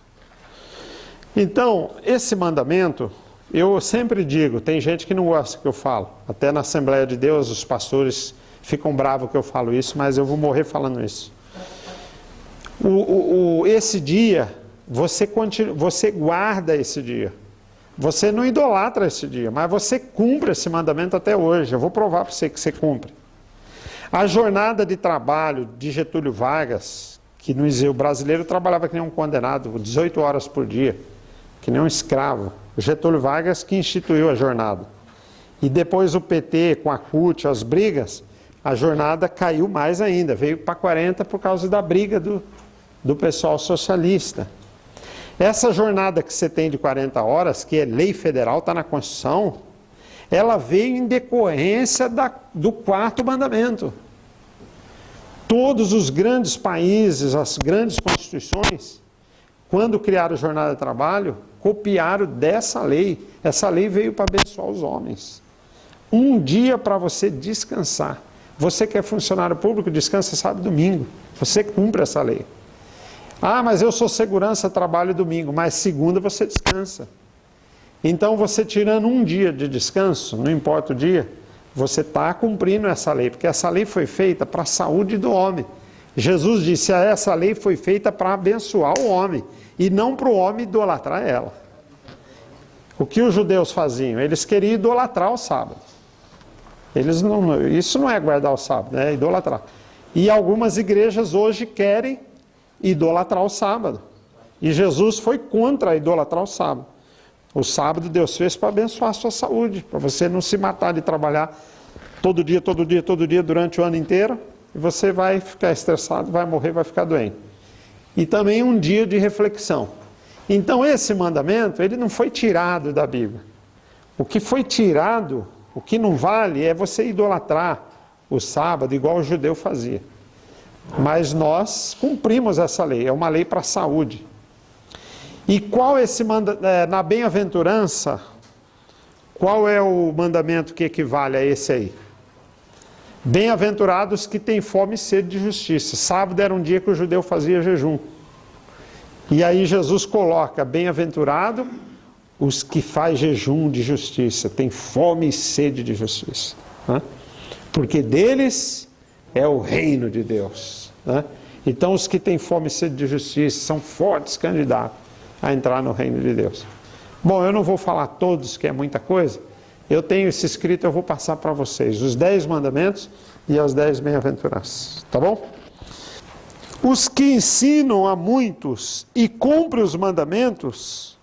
Então, esse mandamento, eu sempre digo, tem gente que não gosta que eu falo. Até na Assembleia de Deus os pastores ficam bravos que eu falo isso, mas eu vou morrer falando isso. Esse dia, você guarda esse dia. Você não idolatra esse dia, mas você cumpre esse mandamento até hoje. Eu vou provar para você que você cumpre. A jornada de trabalho de Getúlio Vargas, que o brasileiro trabalhava que nem um condenado, 18 horas por dia, que nem um escravo. O Getúlio Vargas que instituiu a jornada. E depois o PT, com a CUT, as brigas, a jornada caiu mais ainda, veio para 40 por causa da briga do pessoal socialista. Essa jornada que você tem de 40 horas, que é lei federal, está na Constituição, ela veio em decorrência do quarto mandamento. Todos os grandes países, as grandes constituições, quando criaram a jornada de trabalho, copiaram dessa lei. Essa lei veio para abençoar os homens. Um dia para você descansar. Você que é funcionário público, descansa sábado e domingo. Você cumpre essa lei. Ah, mas eu sou segurança, trabalho domingo, mas segunda você descansa. Então você tirando um dia de descanso, não importa o dia, você está cumprindo essa lei, porque essa lei foi feita para a saúde do homem. Jesus disse, essa lei foi feita para abençoar o homem, e não para o homem idolatrar ela. O que os judeus faziam? Eles queriam idolatrar o sábado. Isso não é guardar o sábado, é idolatrar. E algumas igrejas hoje querem idolatrar o sábado. E Jesus foi contra idolatrar o sábado. O sábado Deus fez para abençoar a sua saúde, para você não se matar de trabalhar todo dia durante o ano inteiro, e você vai ficar estressado, vai morrer, vai ficar doente. E também um dia de reflexão. Então esse mandamento, ele não foi tirado da Bíblia. O que foi tirado, o que não vale, é você idolatrar o sábado, igual o judeu fazia. Mas nós cumprimos essa lei, é uma lei para a saúde. E qual esse na bem-aventurança, qual é o mandamento que equivale a esse aí? Bem-aventurados que têm fome e sede de justiça. Sábado era um dia que o judeu fazia jejum. E aí Jesus coloca, bem-aventurado os que faz jejum de justiça, têm fome e sede de justiça. Né? Porque deles é o reino de Deus. Né? Então os que têm fome e sede de justiça são fortes candidatos a entrar no reino de Deus. Bom, eu não vou falar todos, que é muita coisa. Eu tenho esse escrito, eu vou passar para vocês. Os 10 mandamentos e as 10 bem-aventuranças. Tá bom? Os que ensinam a muitos e cumprem os mandamentos,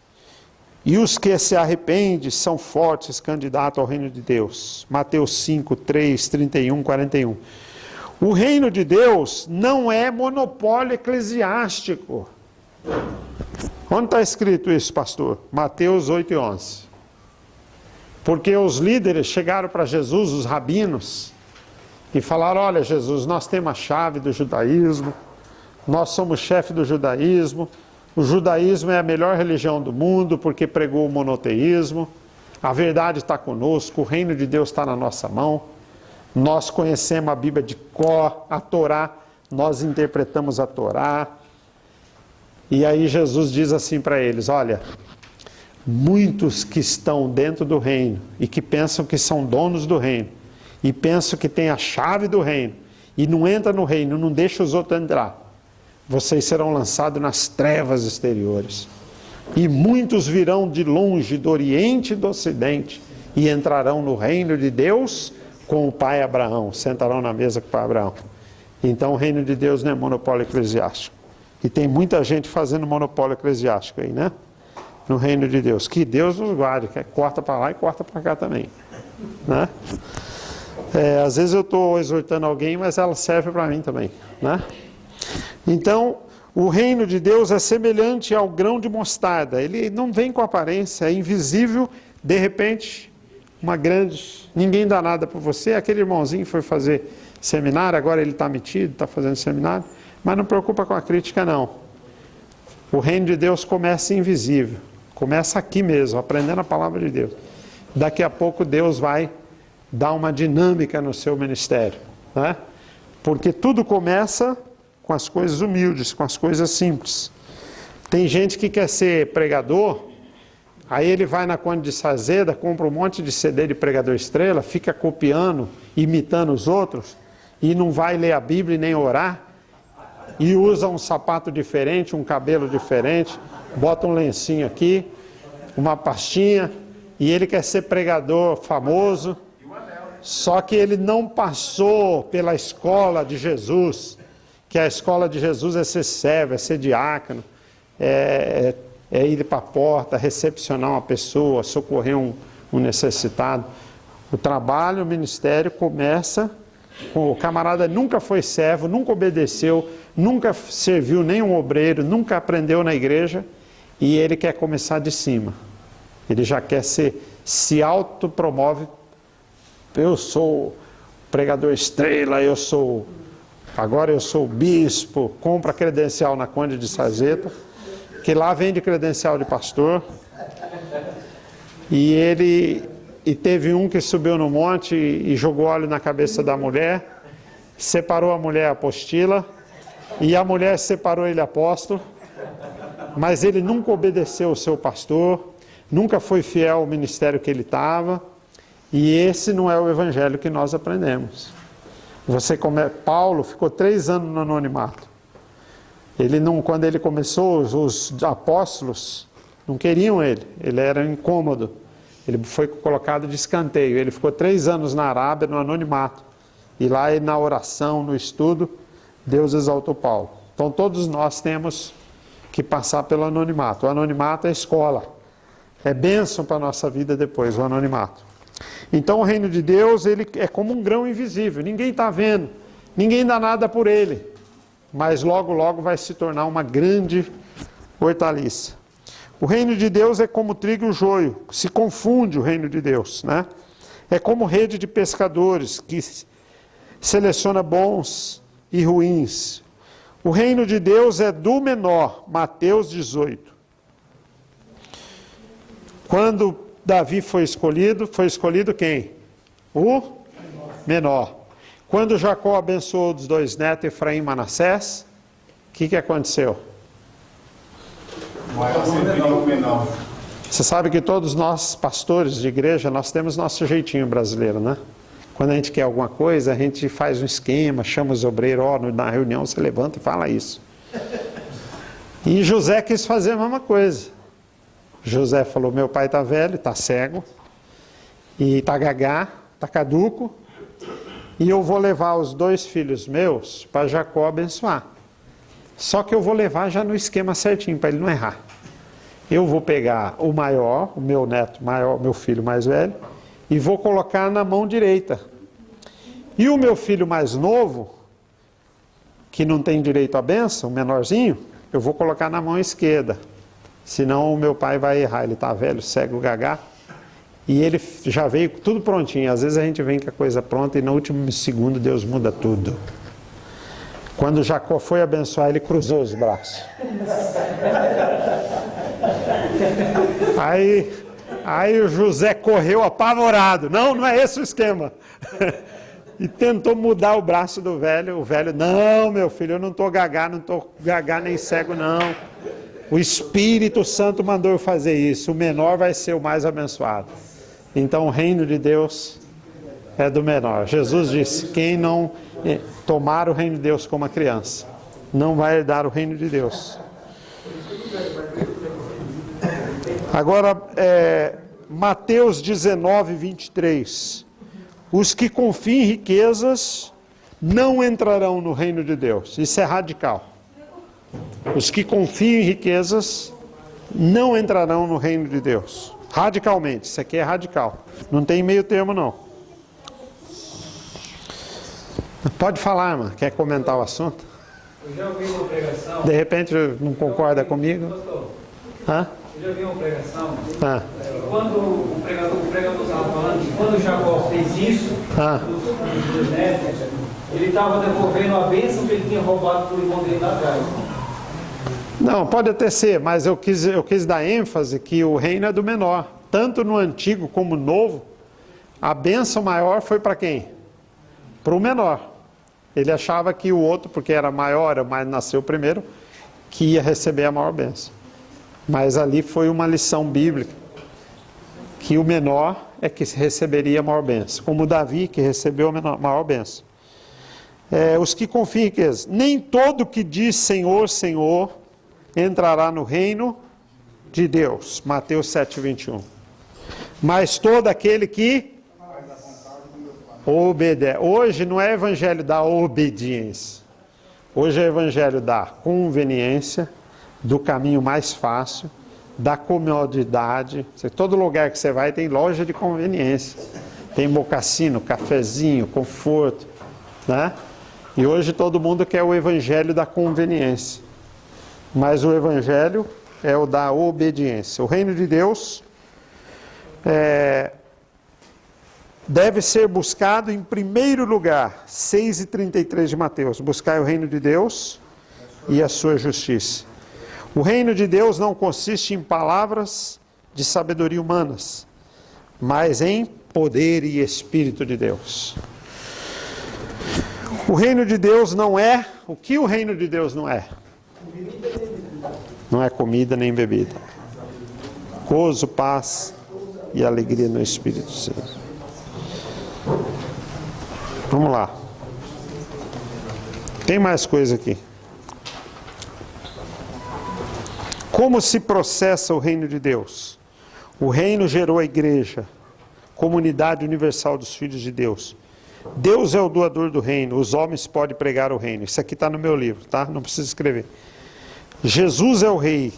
e os que se arrependem são fortes candidatos ao reino de Deus. Mateus 5, 3, 31, 41. O reino de Deus não é monopólio eclesiástico. Onde está escrito isso, pastor? Mateus 8 e 11. Porque os líderes chegaram para Jesus, os rabinos, e falaram, olha Jesus, nós temos a chave do judaísmo, nós somos chefe do judaísmo, o judaísmo é a melhor religião do mundo porque pregou o monoteísmo, a verdade está conosco, o reino de Deus está na nossa mão, nós conhecemos a Bíblia de cor, a Torá, nós interpretamos a Torá. E aí Jesus diz assim para eles, olha, muitos que estão dentro do reino e que pensam que são donos do reino e pensam que tem a chave do reino e não entra no reino, não deixa os outros entrar, vocês serão lançados nas trevas exteriores. E muitos virão de longe, do Oriente e do Ocidente, e entrarão no reino de Deus com o pai Abraão, sentarão na mesa com o pai Abraão. Então o reino de Deus não é monopólio eclesiástico. E tem muita gente fazendo monopólio eclesiástico aí, né? No reino de Deus. Que Deus nos guarde, que corta para lá e corta para cá também. Né? Às vezes eu estou exortando alguém, mas ela serve para mim também. Né? Então, o reino de Deus é semelhante ao grão de mostarda. Ele não vem com aparência, é invisível, de repente, uma grande... Ninguém dá nada por você. Aquele irmãozinho foi fazer seminário, agora ele está metido, está fazendo seminário. Mas não preocupa com a crítica, não. O reino de Deus começa invisível. Começa aqui mesmo, aprendendo a palavra de Deus. Daqui a pouco Deus vai dar uma dinâmica no seu ministério. Né? Porque tudo começa com as coisas humildes, com as coisas simples. Tem gente que quer ser pregador, aí ele vai na Conde de Sazeda, compra um monte de CD de pregador estrela, fica copiando, imitando os outros, e não vai ler a Bíblia e nem orar, e usa um sapato diferente, um cabelo diferente, bota um lencinho aqui, uma pastinha, e ele quer ser pregador famoso, só que ele não passou pela escola de Jesus, que a escola de Jesus é ser servo, é ser diácono, é ir para a porta, recepcionar uma pessoa, socorrer um necessitado. O trabalho, o ministério começa com o camarada nunca foi servo, nunca obedeceu, nunca serviu nenhum obreiro, nunca aprendeu na igreja, e ele quer começar de cima. Ele já quer se autopromove. Eu sou pregador estrela, agora eu sou bispo, compra credencial na Conde de Sazeta, que lá vende credencial de pastor. E teve um que subiu no monte e jogou óleo na cabeça da mulher, separou a mulher apostila, e a mulher separou ele apóstolo, mas ele nunca obedeceu ao seu pastor, nunca foi fiel ao ministério que ele estava, e esse não é o evangelho que nós aprendemos. Paulo ficou 3 anos no anonimato. Quando ele começou, os apóstolos não queriam ele era incômodo. Ele foi colocado de escanteio. Ele ficou 3 anos na Arábia, no anonimato. E lá, na oração, no estudo, Deus exaltou Paulo. Então, todos nós temos que passar pelo anonimato. O anonimato é escola. É bênção para a nossa vida depois, o anonimato. Então, o reino de Deus, ele é como um grão invisível. Ninguém está vendo. Ninguém dá nada por ele. Mas logo, logo vai se tornar uma grande hortaliça. O reino de Deus é como trigo e o joio. Se confunde o reino de Deus, né? É como rede de pescadores que seleciona bons e ruins. O reino de Deus é do menor. Mateus 18. Quando Davi foi escolhido quem? O menor. Quando Jacó abençoou os 2 netos, Efraim e Manassés, o que aconteceu? O menor. Você sabe que todos nós, pastores de igreja, nós temos nosso jeitinho brasileiro, né? Quando a gente quer alguma coisa, a gente faz um esquema, chama os obreiros, na reunião você levanta e fala isso. E José quis fazer a mesma coisa. José falou, meu pai está velho, está cego, e está gagá, está caduco, e eu vou levar os 2 filhos meus para Jacó abençoar. Só que eu vou levar já no esquema certinho, para ele não errar. Eu vou pegar o maior, o meu neto maior, meu filho mais velho, e vou colocar na mão direita. E o meu filho mais novo, que não tem direito à bênção, o menorzinho, eu vou colocar na mão esquerda. Senão o meu pai vai errar, ele está velho, cego, gagá. E ele já veio tudo prontinho. Às vezes a gente vem com a coisa pronta e no último segundo Deus muda tudo. Quando Jacó foi abençoar, ele cruzou os braços. Aí o José correu apavorado. Não é esse o esquema. E tentou mudar o braço do velho. O velho, não, meu filho, eu não estou gagá nem cego, não. O Espírito Santo mandou eu fazer isso. O menor vai ser o mais abençoado. Então o reino de Deus é do menor. Jesus disse, quem não tomar o reino de Deus como uma criança, não vai herdar o reino de Deus. Agora, Mateus 19, 23. Os que confiam em riquezas não entrarão no reino de Deus. Isso é radical. Os que confiam em riquezas não entrarão no reino de Deus. Radicalmente, isso aqui é radical. Não tem meio termo, não. Pode falar, irmã. Quer comentar o assunto? Eu já ouvi uma pregação. De repente não concorda comigo? Pastor, Hã? eu já ouvi uma pregação. Ah. Quando o pregador estava falando que quando Jacó fez isso, dos netos, ele estava devolvendo a bênção que ele tinha roubado por irmão dele lá atrás. Não, pode até ser, mas eu quis dar ênfase que o reino é do menor. Tanto no antigo como no novo, a bênção maior foi para quem? Para o menor. Ele achava que o outro, porque era maior, mas nasceu primeiro, que ia receber a maior bênção. Mas ali foi uma lição bíblica, que o menor é que receberia a maior bênção. Como Davi, que recebeu a maior bênção. Os que confiam em riqueza. Nem todo que diz Senhor, Senhor, entrará no reino de Deus. Mateus 7, 21. Mas todo aquele que obedece. Hoje não é evangelho da obediência. Hoje é evangelho da conveniência, do caminho mais fácil, da comodidade. Todo lugar que você vai tem loja de conveniência. Tem mocassino, cafezinho, conforto, né? E hoje todo mundo quer o evangelho da conveniência. Mas o evangelho é o da obediência. O reino de Deus deve ser buscado em primeiro lugar. 6:33 de Mateus. Buscai o reino de Deus e a sua justiça. O reino de Deus não consiste em palavras de sabedoria humanas, mas em poder e Espírito de Deus. O reino de Deus não é... O que o reino de Deus não é? Não é comida nem bebida. Gozo, paz e alegria no Espírito Santo. Vamos lá. Tem mais coisa aqui. Como se processa o reino de Deus? O reino gerou a igreja, comunidade universal dos filhos de Deus. Deus é o doador do reino, os homens podem pregar o reino. Isso aqui está no meu livro, tá? Não precisa escrever. Jesus é o rei,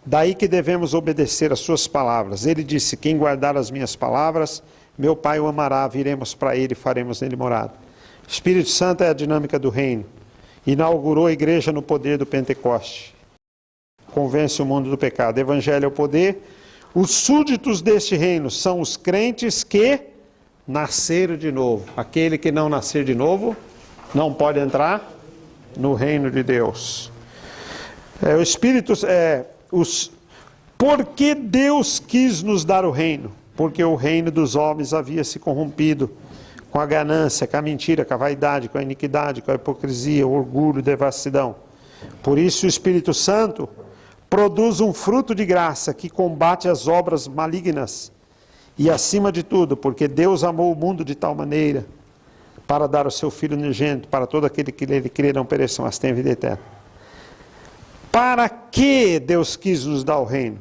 daí que devemos obedecer às suas palavras. Ele disse, quem guardar as minhas palavras, meu Pai o amará, viremos para ele e faremos nele morada. O Espírito Santo é a dinâmica do reino. Inaugurou a igreja no poder do Pentecoste. Convence o mundo do pecado. Evangelho é o poder. Os súditos deste reino são os crentes que nasceram de novo. Aquele que não nascer de novo não pode entrar no reino de Deus. O Espírito Por que Deus quis nos dar o reino? Porque o reino dos homens havia se corrompido com a ganância, com a mentira, com a vaidade, com a iniquidade, com a hipocrisia, o orgulho, a devassidão. Por isso o Espírito Santo produz um fruto de graça que combate as obras malignas. E acima de tudo, porque Deus amou o mundo de tal maneira para dar o seu Filho unigênito, para todo aquele que nele crê não pereça, mas tenha vida eterna. Para que Deus quis nos dar o reino?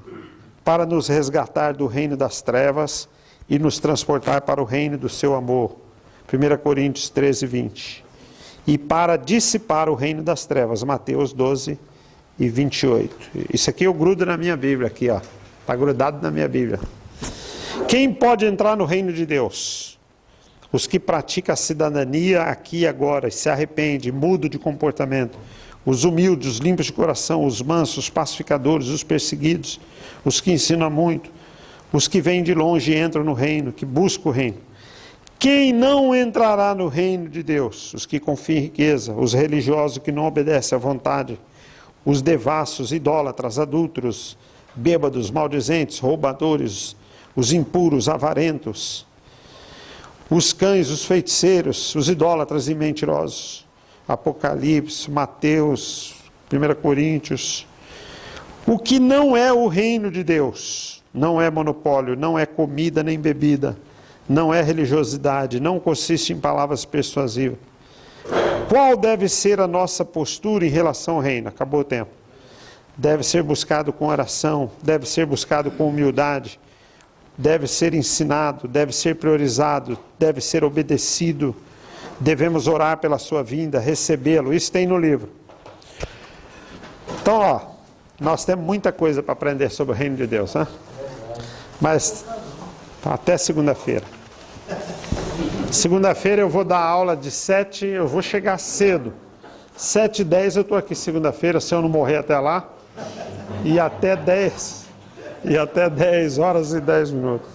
Para nos resgatar do reino das trevas e nos transportar para o reino do seu amor. 1 Coríntios 13, 20. E para dissipar o reino das trevas. Mateus 12 e 28. Isso aqui eu grudo na minha Bíblia, aqui, ó. Está grudado na minha Bíblia. Quem pode entrar no reino de Deus? Os que praticam a cidadania aqui e agora, e se arrependem, mudam de comportamento. Os humildes, os limpos de coração, os mansos, os pacificadores, os perseguidos, os que ensinam muito, os que vêm de longe e entram no reino, que buscam o reino. Quem não entrará no reino de Deus? Os que confiam em riqueza, os religiosos que não obedecem à vontade, os devassos, idólatras, adúlteros, bêbados, maldizentes, roubadores, os impuros, avarentos, os cães, os feiticeiros, os idólatras e mentirosos. Apocalipse, Mateus, 1 Coríntios. O que não é o reino de Deus, não é monopólio, não é comida nem bebida, não é religiosidade, não consiste em palavras persuasivas. Qual deve ser a nossa postura em relação ao reino? Acabou o tempo. Deve ser buscado com oração, deve ser buscado com humildade, deve ser ensinado, deve ser priorizado, deve ser obedecido. Devemos orar pela sua vinda, recebê-lo. Isso tem no livro. Então, ó, nós temos muita coisa para aprender sobre o reino de Deus, né? Mas até segunda-feira. Segunda-feira eu vou dar aula de 7, eu vou chegar cedo. 7h10 eu estou aqui segunda-feira, se eu não morrer até lá. E até 10 horas e 10 minutos.